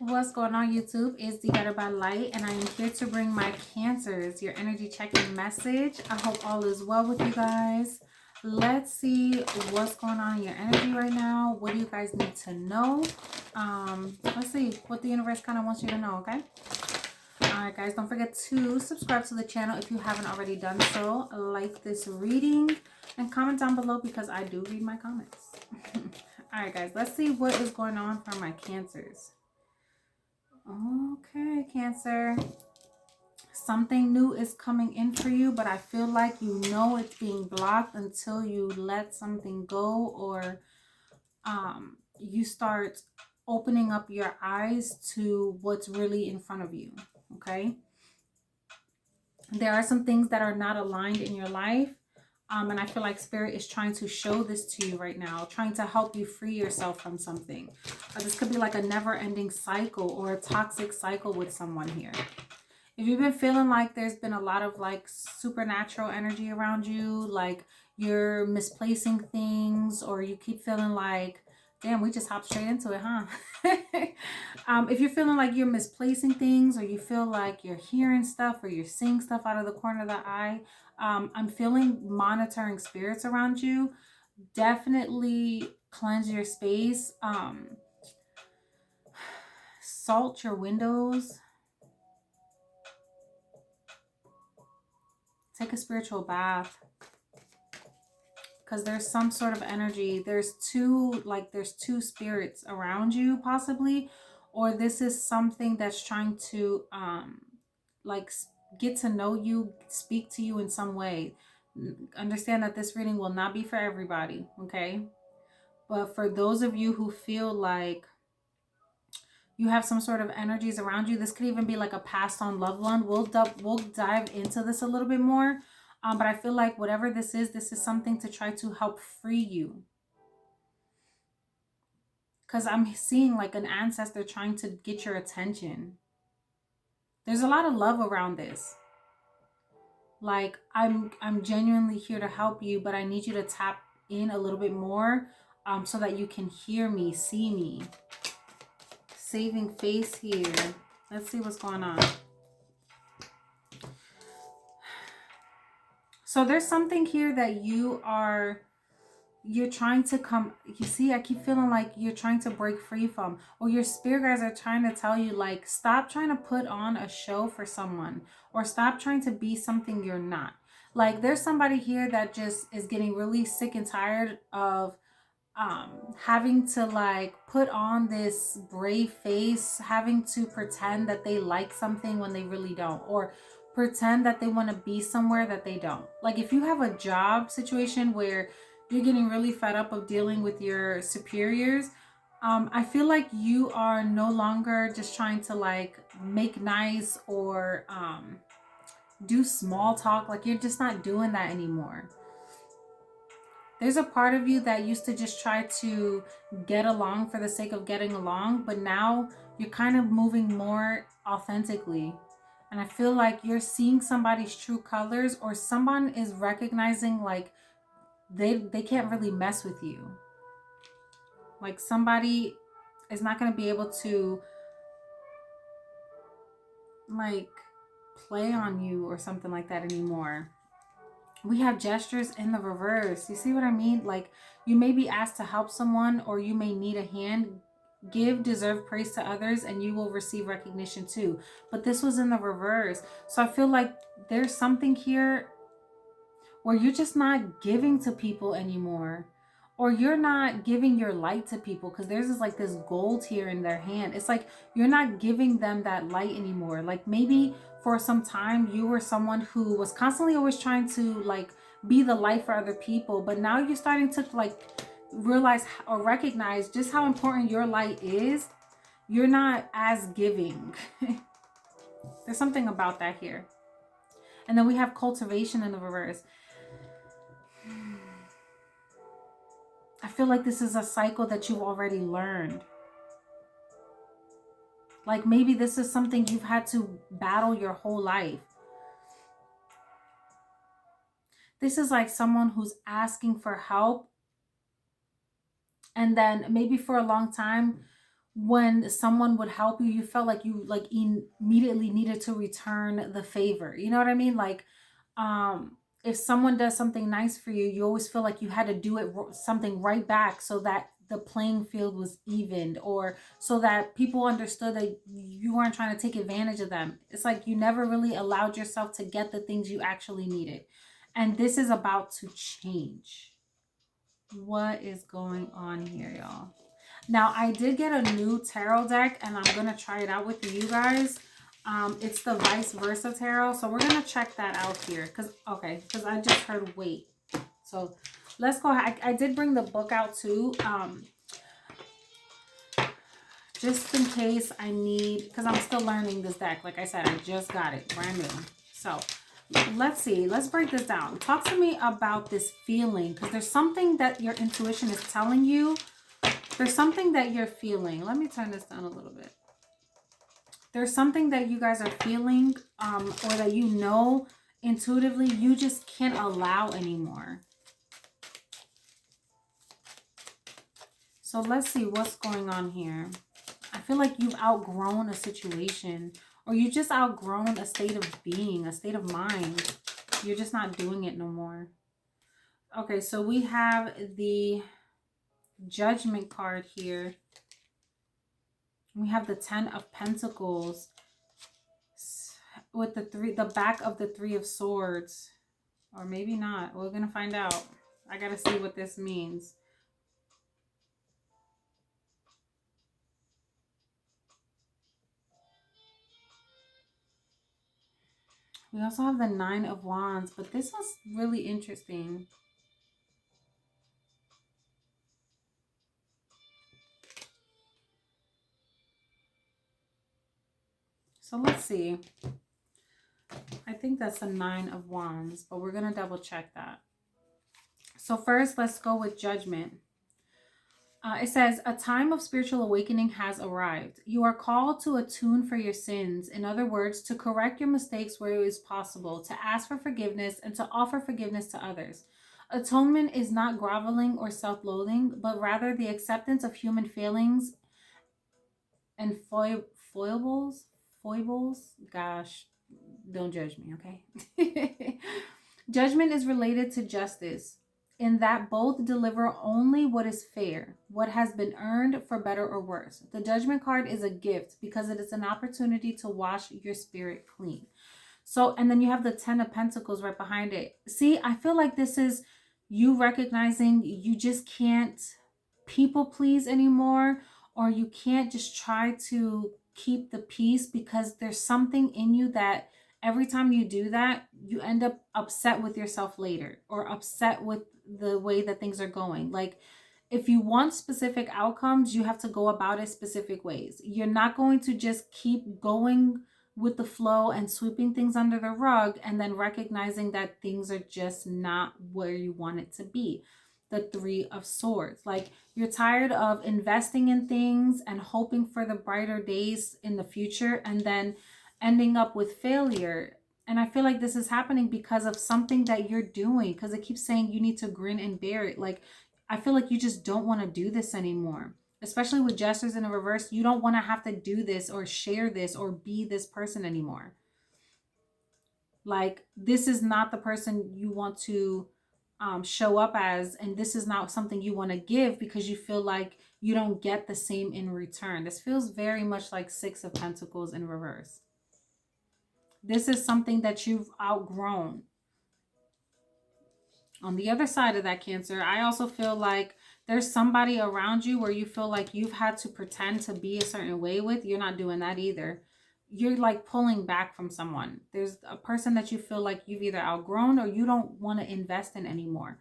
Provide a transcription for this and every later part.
What's going on, YouTube? It's Deeguidedbylight, and I am here to bring my Cancers your energy check-in message. I hope all is well with you guys. Let's see what's going on in your energy right now. What do you guys need to know? Let's see what the universe kind of wants you to know, okay? Alright guys, don't forget to subscribe to the channel if you haven't already done so. Like this reading and comment down below because I do read my comments. Alright guys, let's see what is going on for my Cancers. Okay, Cancer. Something new is coming in for you, but I feel like you know it's being blocked until you let something go, or you start opening up your eyes to what's really in front of you. Okay, there are some things that are not aligned in your life, and I feel like Spirit is trying to show this to you right now, trying to help you free yourself from something. This could be like a never-ending cycle or a toxic cycle with someone here. If you've been feeling like there's been a lot of like supernatural energy around you, like you're misplacing things, or you keep feeling like, damn, we just hopped straight into it, huh? If you're feeling like you're misplacing things, or you feel like you're hearing stuff or you're seeing stuff out of the corner of the eye, I'm feeling monitoring spirits around you. Definitely cleanse your space. Salt your windows. Take a spiritual bath, because there's some sort of energy. There's two spirits around you possibly, or this is something that's trying to like get to know you, speak to you in some way. Understand that this reading will not be for everybody, okay? But for those of you who feel like you have some sort of energies around you, this could even be like a passed on loved one. We'll dive into this a little bit more. But I feel like whatever this is something to try to help free you. Because I'm seeing like an ancestor trying to get your attention. There's a lot of love around this. Like, I'm genuinely here to help you, but I need you to tap in a little bit more so that you can hear me, see me. Saving face here. Let's see what's going on. So there's something here that you're trying to come, you see, I keep feeling like you're trying to break free from, or your spirit guides are trying to tell you, like, stop trying to put on a show for someone, or stop trying to be something you're not. Like, there's somebody here that just is getting really sick and tired of having to like put on this brave face, having to pretend that they like something when they really don't, or pretend that they want to be somewhere that they don't. Like, if you have a job situation where you're getting really fed up of dealing with your superiors, I feel like you are no longer just trying to like make nice or do small talk. Like, you're just not doing that anymore. There's a part of you that used to just try to get along for the sake of getting along, but now you're kind of moving more authentically. And I feel like you're seeing somebody's true colors, or someone is recognizing like they can't really mess with you. Like, somebody is not going to be able to like play on you or something like that anymore. We have gestures in the reverse. You see what I mean? Like, you may be asked to help someone, or you may need a hand. Give, deserve praise to others, and you will receive recognition too. But this was in the reverse. So I feel like there's something here where you're just not giving to people anymore, or you're not giving your light to people, because there's this like this gold here in their hand. It's like you're not giving them that light anymore. Like, maybe for some time you were someone who was constantly always trying to like be the light for other people, but now you're starting to like realize or recognize just how important your light is. You're not as giving. There's something about that here. And then we have cultivation in the reverse. I feel like this is a cycle that you've already learned. Like, maybe this is something you've had to battle your whole life. This is like someone who's asking for help, and then maybe for a long time when someone would help you, you felt like you like immediately needed to return the favor. You know what I mean? Like, if someone does something nice for you, you always feel like you had to do something right back so that the playing field was evened, or so that people understood that you weren't trying to take advantage of them. It's like you never really allowed yourself to get the things you actually needed. And this is about to change. What is going on here, y'all? Now, I did get a new tarot deck, and I'm going to try it out with you guys. It's the Vice Versa Tarot. So we're going to check that out here. Because I just heard wait. So let's go ahead. I did bring the book out too. Just in case I need, because I'm still learning this deck. Like I said, I just got it brand new. So let's see. Let's break this down. Talk to me about this feeling, because there's something that your intuition is telling you. There's something that you're feeling. Let me turn this down a little bit. There's something that you guys are feeling, or that you know intuitively you just can't allow anymore. So let's see what's going on here. I feel like you've outgrown a situation, or you just outgrown a state of being, a state of mind. You're just not doing it no more. Okay, so we have the Judgment card here. We have the Ten of Pentacles with the back of the Three of Swords. Or maybe not. We're going to find out. I got to see what this means. We also have the Nine of Wands, but this was really interesting. So let's see. I think that's the Nine of Wands, but we're going to double check that. So first, let's go with Judgment. It says, a time of spiritual awakening has arrived. You are called to atone for your sins. In other words, to correct your mistakes where it is possible, to ask for forgiveness, and to offer forgiveness to others. Atonement is not groveling or self-loathing, but rather the acceptance of human failings and foibles. Foibles? Gosh, don't judge me, okay? Judgment is related to justice, in that both deliver only what is fair, what has been earned for better or worse. The Judgment card is a gift because it is an opportunity to wash your spirit clean. So, and then you have the Ten of Pentacles right behind it. See, I feel like this is you recognizing you just can't people please anymore, or you can't just try to keep the peace, because there's something in you that every time you do that, you end up upset with yourself later, or upset with the way that things are going. Like, if you want specific outcomes, you have to go about it specific ways. You're not going to just keep going with the flow and sweeping things under the rug and then recognizing that things are just not where you want it to be. The Three of Swords. Like, you're tired of investing in things and hoping for the brighter days in the future and then ending up with failure. And I feel like this is happening because of something that you're doing, because it keeps saying you need to grin and bear it. Like, I feel like you just don't want to do this anymore. Especially with gestures in a reverse, you don't want to have to do this or share this or be this person anymore. Like, this is not the person you want to show up as, and this is not something you want to give because you feel like you don't get the same in return. This feels very much like Six of Pentacles in reverse. This is something that you've outgrown. On the other side of that, Cancer, I also feel like there's somebody around you where you feel like you've had to pretend to be a certain way with. You're not doing that either. You're like pulling back from someone. There's a person that you feel like you've either outgrown or you don't want to invest in anymore.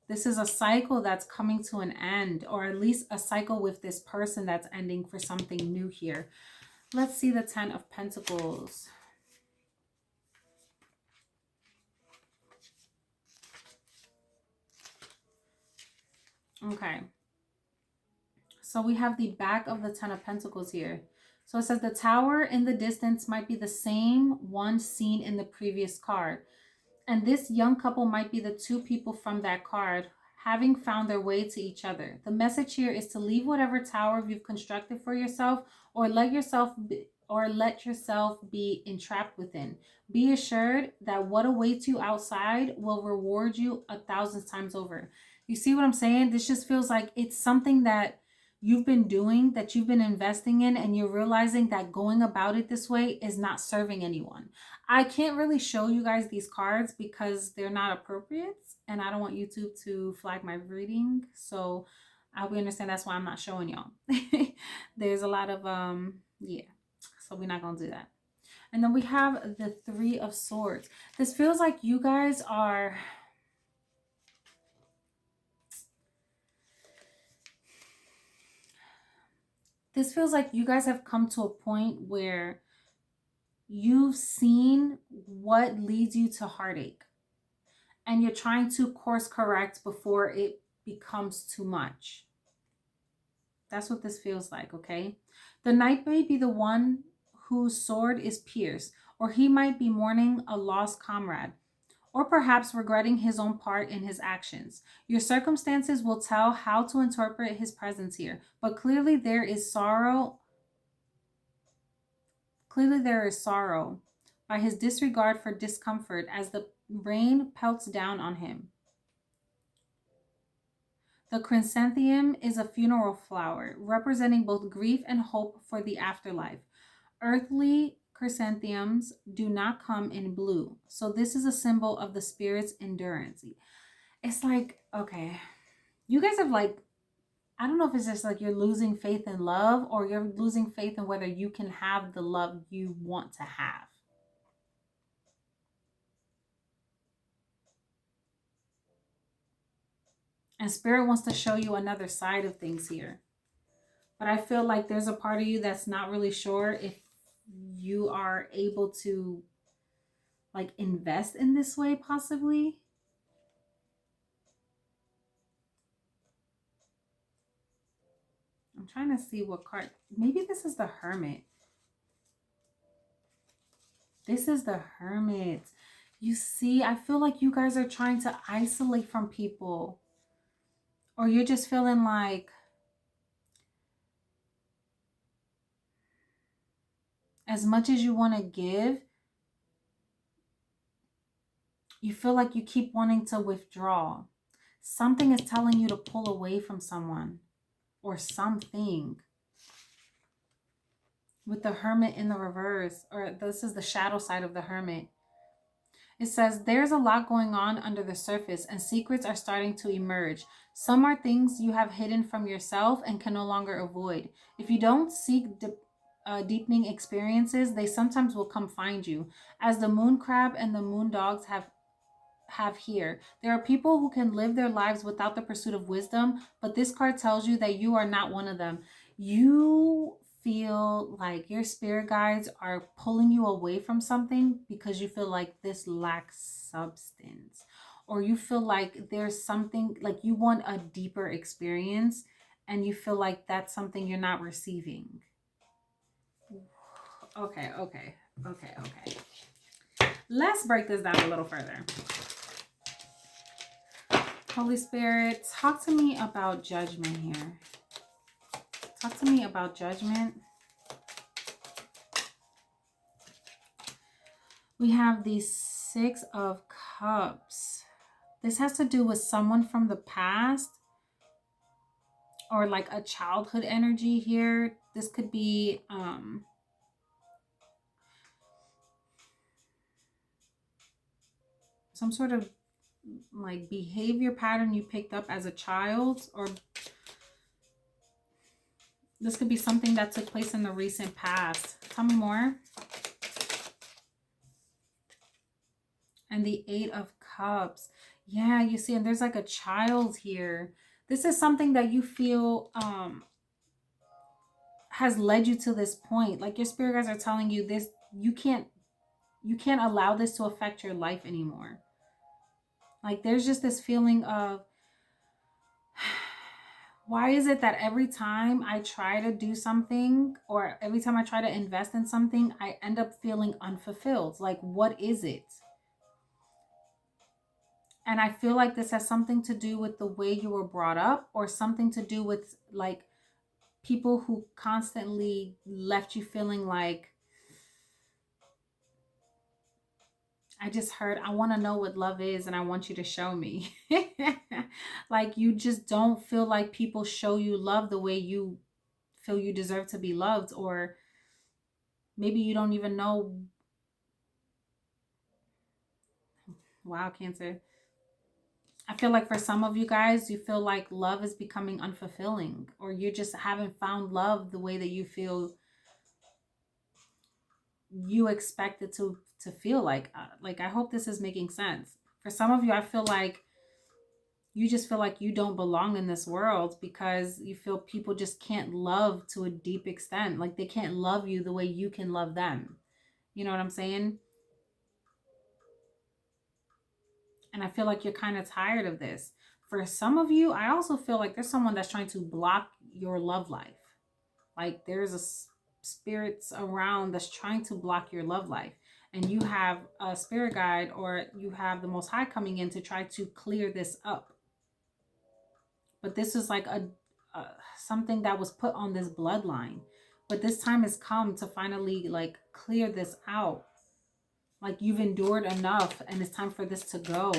This is a cycle that's coming to an end, or at least a cycle with this person that's ending for something new here. Let's see the Ten of Pentacles. Okay. So we have the back of the Ten of Pentacles here. So it says the tower in the distance might be the same one seen in the previous card. And this young couple might be the two people from that card. having found their way to each other. The message here is to leave whatever tower you've constructed for yourself, or let yourself be entrapped within. Be assured that what awaits you outside will reward you 1,000 times over. You see what I'm saying? This just feels like it's something that you've been doing, that you've been investing in, and you're realizing that going about it this way is not serving anyone. I can't really show you guys these cards because they're not appropriate, and I don't want YouTube to flag my reading. So I hope you understand that's why I'm not showing y'all. There's a lot of yeah. So we're not gonna do that. And then we have the Three of Swords. This feels like you guys are have come to a point where you've seen what leads you to heartache, and you're trying to course correct before it becomes too much. That's what this feels like, okay? The Knight may be the one whose sword is pierced, or he might be mourning a lost comrade, or perhaps regretting his own part in his actions. Your circumstances will tell how to interpret his presence here, but clearly there is sorrow. Clearly there is sorrow by his disregard for discomfort as the rain pelts down on him. The chrysanthemum is a funeral flower, representing both grief and hope for the afterlife. Earthly chrysanthemums do not come in blue, so this is a symbol of the spirit's endurance. It's like, okay, you guys have like, I don't know if it's just like you're losing faith in love, or you're losing faith in whether you can have the love you want to have. And spirit wants to show you another side of things here. But I feel like there's a part of you that's not really sure if you are able to like invest in this way, possibly. I'm trying to see what card. Maybe this is the Hermit. This is the Hermit. You see, I feel like you guys are trying to isolate from people. Or you're just feeling like as much as you want to give, you feel like you keep wanting to withdraw. Something is telling you to pull away from someone or something. With the Hermit in the reverse, or this is the shadow side of the Hermit. It says, there's a lot going on under the surface and secrets are starting to emerge. Some are things you have hidden from yourself and can no longer avoid. If you don't seek deepening experiences, they sometimes will come find you. As the moon crab and the moon dogs have here. There are people who can live their lives without the pursuit of wisdom, but this card tells you that you are not one of them. You feel like your spirit guides are pulling you away from something because you feel like this lacks substance, or you feel like there's something like you want a deeper experience and you feel like that's something you're not receiving. Okay. Let's break this down a little further. Holy Spirit, talk to me about judgment here. Talk to me about judgment. We have the Six of Cups. This has to do with someone from the past or like a childhood energy here. This could be some sort of like behavior pattern you picked up as a child, or this could be something that took place in the recent past. Tell me more. And the Eight of Cups. Yeah, you see, and there's like a child here. This is something that you feel has led you to this point. Like your spirit guides are telling you this, you can't allow this to affect your life anymore. Like there's just this feeling of, why is it that every time I try to do something or every time I try to invest in something, I end up feeling unfulfilled? Like, what is it? And I feel like this has something to do with the way you were brought up, or something to do with like people who constantly left you feeling like, I just heard, I want to know what love is and I want you to show me. Like you just don't feel like people show you love the way you feel you deserve to be loved, or maybe you don't even know. Wow, Cancer. I feel like for some of you guys, you feel like love is becoming unfulfilling, or you just haven't found love the way that you feel you expect it to feel like. Like, I hope this is making sense. For some of you, I feel like you just feel like you don't belong in this world because you feel people just can't love to a deep extent. Like they can't love you the way you can love them. You know what I'm saying? And I feel like you're kind of tired of this. For some of you, I also feel like there's someone that's trying to block your love life. Like there's spirits around that's trying to block your love life. And you have a spirit guide, or you have the Most High coming in to try to clear this up. But this is like a something that was put on this bloodline. But this time has come to finally like clear this out. Like you've endured enough and it's time for this to go.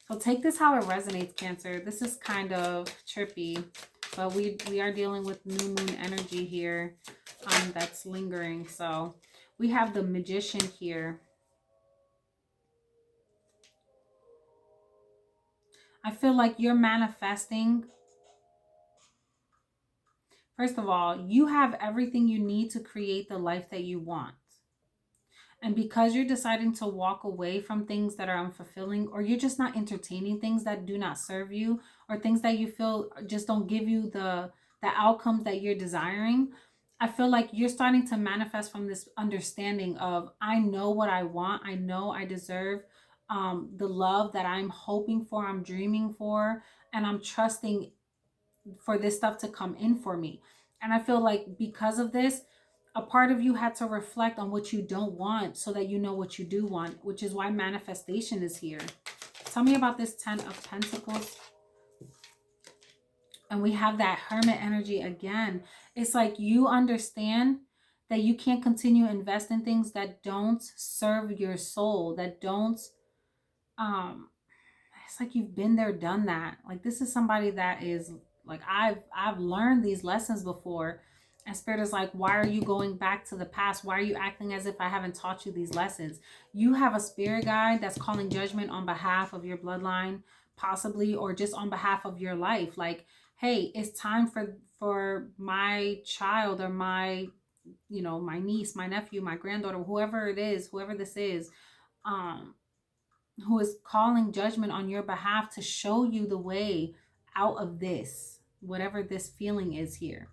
So take this how it resonates, Cancer. This is kind of trippy, but we are dealing with new moon energy here that's lingering. So we have the Magician here. I feel like you're manifesting. First of all, you have everything you need to create the life that you want. And because you're deciding to walk away from things that are unfulfilling, or you're just not entertaining things that do not serve you, or things that you feel just don't give you the outcomes that you're desiring, I feel like you're starting to manifest from this understanding of, I know what I want. I know I deserve the love that I'm hoping for, I'm dreaming for, and I'm trusting for this stuff to come in for me. And I feel like because of this, a part of you had to reflect on what you don't want so that you know what you do want, which is why manifestation is here. Tell me about this 10 of Pentacles. And we have that Hermit energy again. It's like you understand that you can't continue to invest in things that don't serve your soul, that don't it's like you've been there, done that. Like this is somebody that is like, I've learned these lessons before. And Spirit is like, why are you going back to the past? Why are you acting as if I haven't taught you these lessons? You have a spirit guide that's calling judgment on behalf of your bloodline, possibly, or just on behalf of your life. Like, hey, it's time for my child, or my, you know, my niece, my nephew, my granddaughter, whoever it is, whoever this is, um, who is calling judgment on your behalf to show you the way out of this, whatever this feeling is here.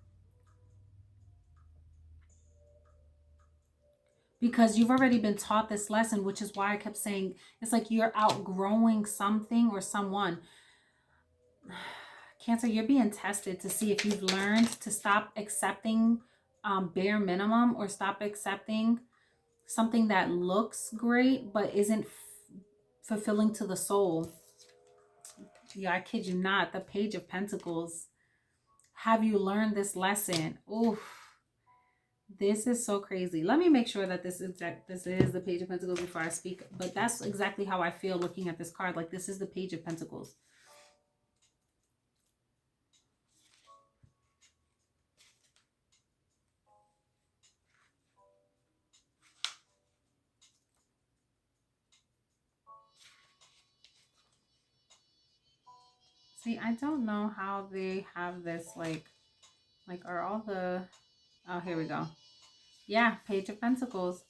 Because you've already been taught this lesson, which is why I kept saying it's like you're outgrowing something or someone. Cancer, you're being tested to see if you've learned to stop accepting bare minimum, or stop accepting something that looks great but isn't fulfilling to the soul. Yeah, I kid you not. The Page of Pentacles. Have you learned this lesson? Oof. This is so crazy. Let me make sure that this is the Page of Pentacles before I speak. But that's exactly how I feel looking at this card. Like this is the Page of Pentacles. See, I don't know how they have this like are all the, oh, here we go. Yeah, Page of Pentacles.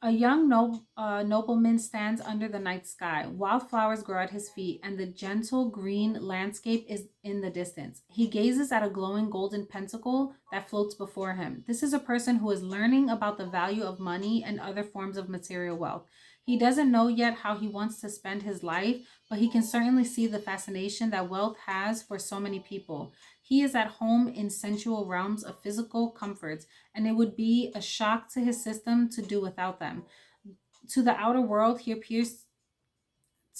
A young nobleman stands under the night sky. Wildflowers grow at his feet, and the gentle green landscape is in the distance. He gazes at a glowing golden pentacle that floats before him. This is a person who is learning about the value of money and other forms of material wealth. He doesn't know yet how he wants to spend his life, but he can certainly see the fascination that wealth has for so many people. He is at home in sensual realms of physical comforts, and it would be a shock to his system to do without them. To the outer world, he appears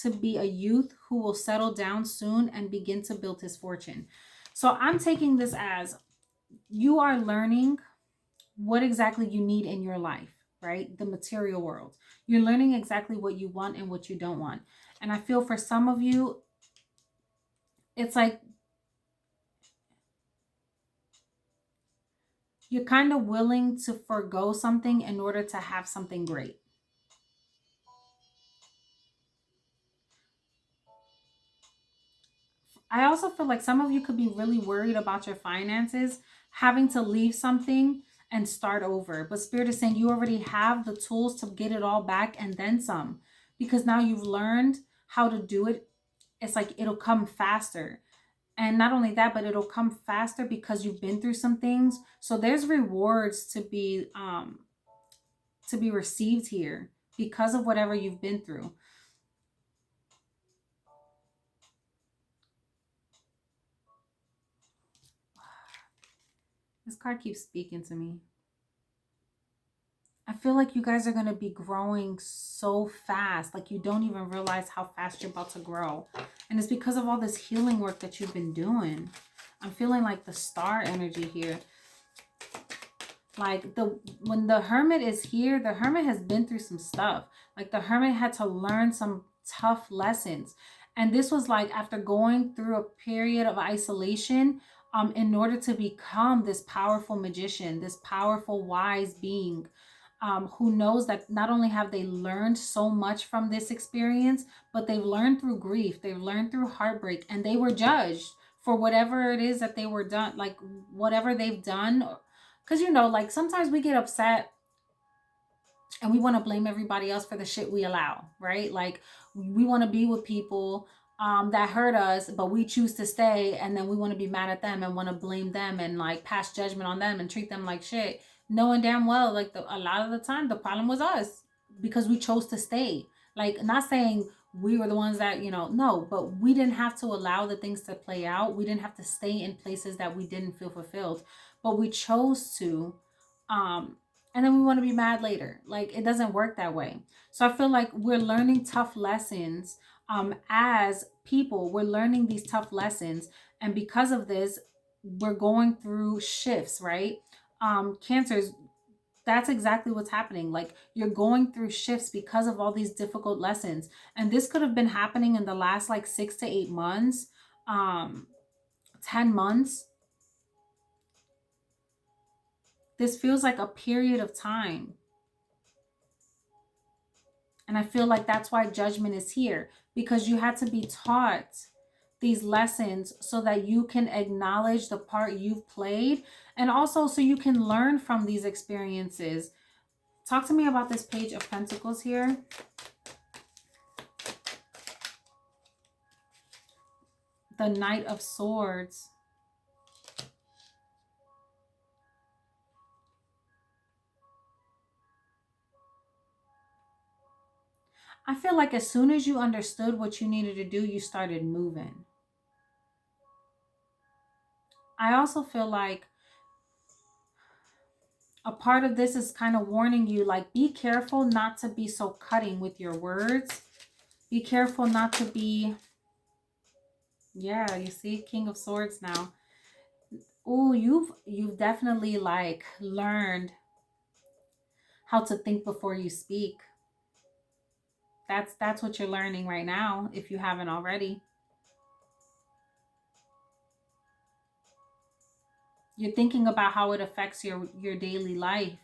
to be a youth who will settle down soon and begin to build his fortune. So I'm taking this as you are learning what exactly you need in your life, right? The material world. You're learning exactly what you want and what you don't want. And I feel for some of you, it's like you're kind of willing to forego something in order to have something great. I also feel like some of you could be really worried about your finances, having to leave something and start over. But Spirit is saying you already have the tools to get it all back and then some, because now you've learned how to do it. It's like it'll come faster. And not only that, but it'll come faster because you've been through some things. So there's rewards to be received here because of whatever you've been through. This card keeps speaking to me. I feel like you guys are going to be growing so fast. Like you don't even realize how fast you're about to grow. And it's because of all this healing work that you've been doing. I'm feeling like the star energy here. Like when the hermit is here, the hermit has been through some stuff. Like the hermit had to learn some tough lessons. And this was like after going through a period of isolation, in order to become this powerful magician, this powerful wise being, who knows that not only have they learned so much from this experience, but they've learned through grief, they've learned through heartbreak, and they were judged for whatever it is that they were done, like whatever they've done. Because, you know, like sometimes we get upset and we want to blame everybody else for the shit we allow, right? Like we want to be with people that hurt us, but we choose to stay, and then we want to be mad at them and want to blame them and like pass judgment on them and treat them like shit, knowing damn well like a lot of the time the problem was us because we chose to stay. Like not saying we were the ones that, you know, no, but we didn't have to allow the things to play out. We didn't have to stay in places that we didn't feel fulfilled, but we chose to. Um, and then we want to be mad later. Like it doesn't work that way. So I feel like we're learning tough lessons as people. We're learning these tough lessons, and because of this, we're going through shifts, right? Cancers, that's exactly what's happening. Like you're going through shifts because of all these difficult lessons, and this could have been happening in the last like 6 to 8 months, 10 months. This feels like a period of time. And I feel like that's why judgment is here, because you had to be taught these lessons so that you can acknowledge the part you've played, and also so you can learn from these experiences. Talk to me about this Page of Pentacles here. The Knight of Swords. I feel like as soon as you understood what you needed to do, you started moving. I also feel like a part of this is kind of warning you, like, be careful not to be so cutting with your words. Be careful not to be, yeah, you see, King of Swords now. Oh, you've definitely like learned how to think before you speak. That's what you're learning right now, if you haven't already. You're thinking about how it affects your daily life,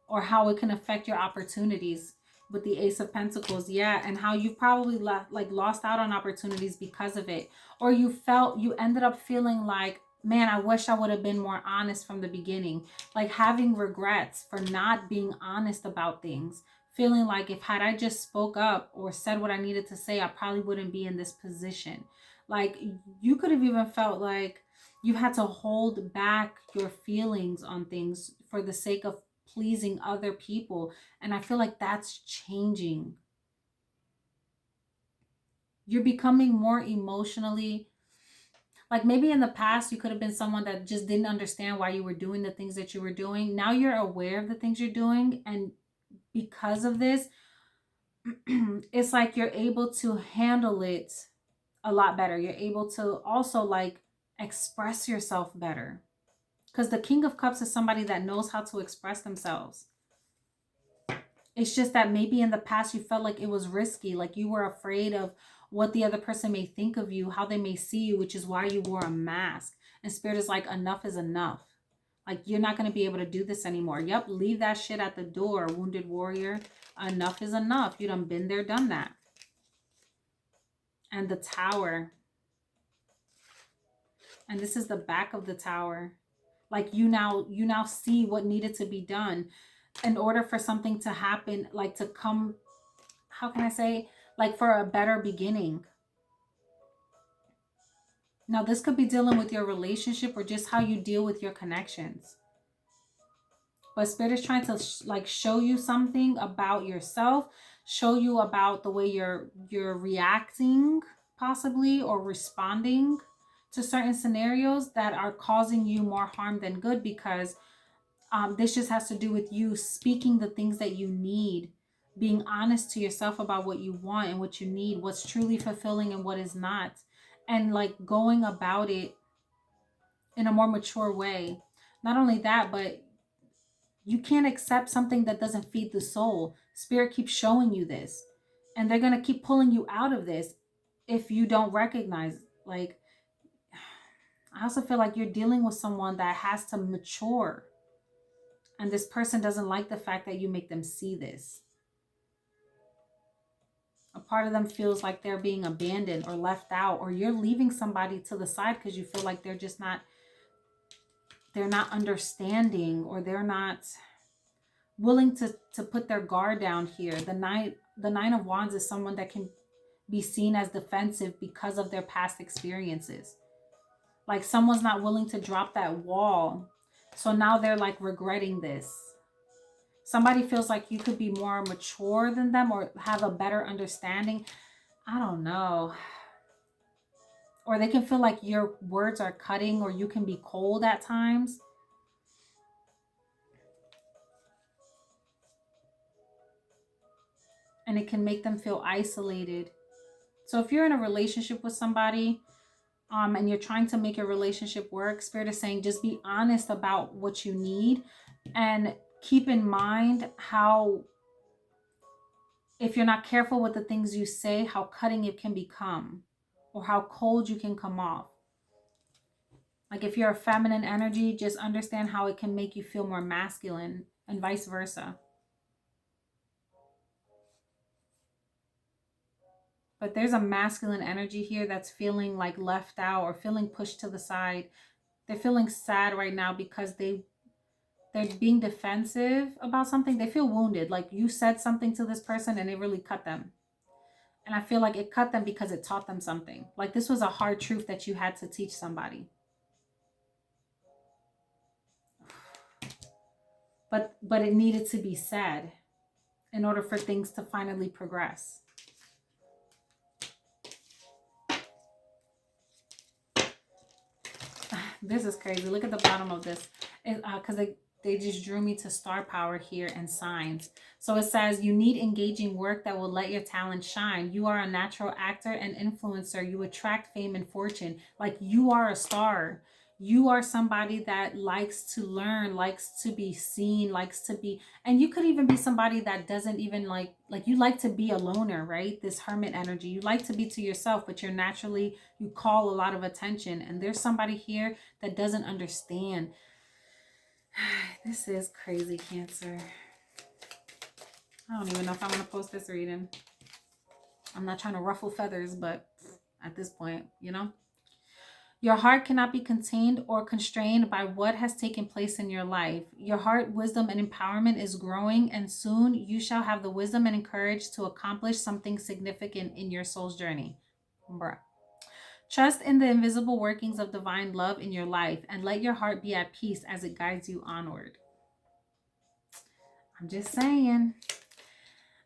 or how it can affect your opportunities with the Ace of Pentacles. Yeah, and how you probably lost out on opportunities because of it, or you ended up feeling like, man, I wish I would have been more honest from the beginning, like having regrets for not being honest about things, feeling like if had I just spoke up or said what I needed to say, I probably wouldn't be in this position. Like you could have even felt like you had to hold back your feelings on things for the sake of pleasing other people. And I feel like that's changing. You're becoming more emotionally, like maybe in the past you could have been someone that just didn't understand why you were doing the things that you were doing. Now you're aware of the things you're doing, and because of this, it's like you're able to handle it a lot better. You're able to also like express yourself better. Because the King of Cups is somebody that knows how to express themselves. It's just that maybe in the past you felt like it was risky, like you were afraid of what the other person may think of you, how they may see you, which is why you wore a mask. And Spirit is like, enough is enough. Like, you're not going to be able to do this anymore. Yep, leave that shit at the door, wounded warrior. Enough is enough. You done been there, done that. And the Tower. And this is the back of the Tower. Like, you now see what needed to be done in order for something to happen, like to come, how can I say, like for a better beginning. Now, this could be dealing with your relationship or just how you deal with your connections. But Spirit is trying to like show you something about yourself, show you about the way you're reacting possibly or responding to certain scenarios that are causing you more harm than good, because this just has to do with you speaking the things that you need, being honest to yourself about what you want and what you need, what's truly fulfilling and what is not, and like going about it in a more mature way. Not only that, but you can't accept something that doesn't feed the soul. Spirit keeps showing you this, and they're going to keep pulling you out of this if you don't recognize. Like, I also feel like you're dealing with someone that has to mature, and this person doesn't like the fact that you make them see this. A part of them feels like they're being abandoned or left out, or you're leaving somebody to the side because you feel like they're not understanding, or they're not willing to put their guard down here. The Nine of Wands is someone that can be seen as defensive because of their past experiences. Like, someone's not willing to drop that wall. So now they're like regretting this. Somebody feels like you could be more mature than them or have a better understanding. I don't know. Or they can feel like your words are cutting, or you can be cold at times. And it can make them feel isolated. So if you're in a relationship with somebody, and you're trying to make your relationship work, Spirit is saying just be honest about what you need, and keep in mind how, if you're not careful with the things you say, how cutting it can become, or how cold you can come off. Like, if you're a feminine energy, just understand how it can make you feel more masculine, and vice versa. But there's a masculine energy here that's feeling like left out or feeling pushed to the side. They're feeling sad right now because they're being defensive about something. They feel wounded. Like, you said something to this person and it really cut them. And I feel like it cut them because it taught them something. Like, this was a hard truth that you had to teach somebody. But it needed to be said in order for things to finally progress. This is crazy. Look at the bottom of this. Because they just drew me to star power here and signs. So it says, you need engaging work that will let your talent shine. You are a natural actor and influencer. You attract fame and fortune. Like, you are a star. You are somebody that likes to learn, likes to be seen, likes to be, and you could even be somebody that doesn't even like you like to be a loner, right? This hermit energy. You like to be to yourself, but you call a lot of attention. And there's somebody here that doesn't understand. This is crazy, Cancer. I don't even know if I want to post this reading. I'm not trying to ruffle feathers, but at this point, Your heart cannot be contained or constrained by what has taken place in your life. Your heart, wisdom, and empowerment is growing, and soon you shall have the wisdom and courage to accomplish something significant in your soul's journey. Bruh. Trust in the invisible workings of divine love in your life, and let your heart be at peace as it guides you onward. I'm just saying.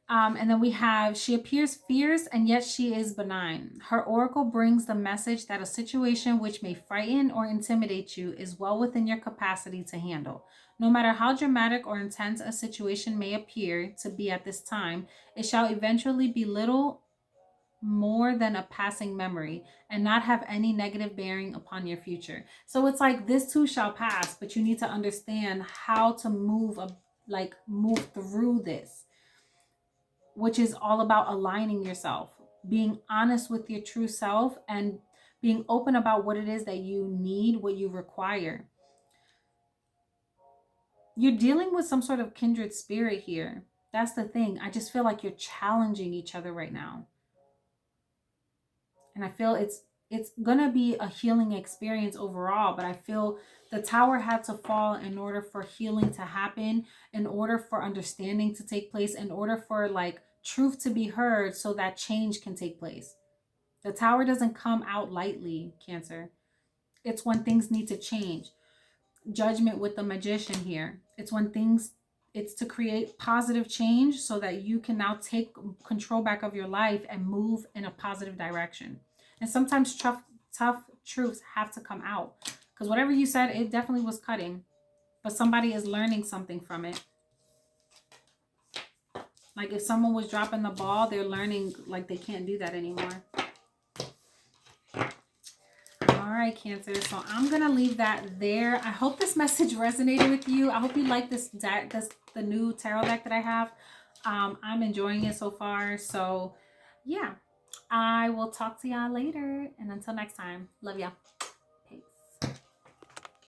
And then we have, she appears fierce and yet she is benign. Her oracle brings the message that a situation which may frighten or intimidate you is well within your capacity to handle. No matter how dramatic or intense a situation may appear to be at this time, it shall eventually be little more than a passing memory and not have any negative bearing upon your future. So it's like this too shall pass, but you need to understand how to move through this, which is all about aligning yourself, being honest with your true self, and being open about what it is that you need, what you require. You're dealing with some sort of kindred spirit here. That's the thing. I just feel like you're challenging each other right now. And I feel it's gonna be a healing experience overall, but I feel the tower had to fall in order for healing to happen, in order for understanding to take place, in order for like truth to be heard, so that change can take place. The tower doesn't come out lightly, Cancer. It's when things need to change. Judgment with the magician here. It's to create positive change so that you can now take control back of your life and move in a positive direction. And sometimes tough truths have to come out, because whatever you said, it definitely was cutting, but somebody is learning something from it. Like if someone was dropping the ball, they're learning like they can't do that anymore. All right, Cancer. So I'm gonna leave that there. I hope this message resonated with you. I hope you like this deck, the new tarot deck that I have. I'm enjoying it so far. So yeah, I will talk to y'all later. And until next time, love y'all.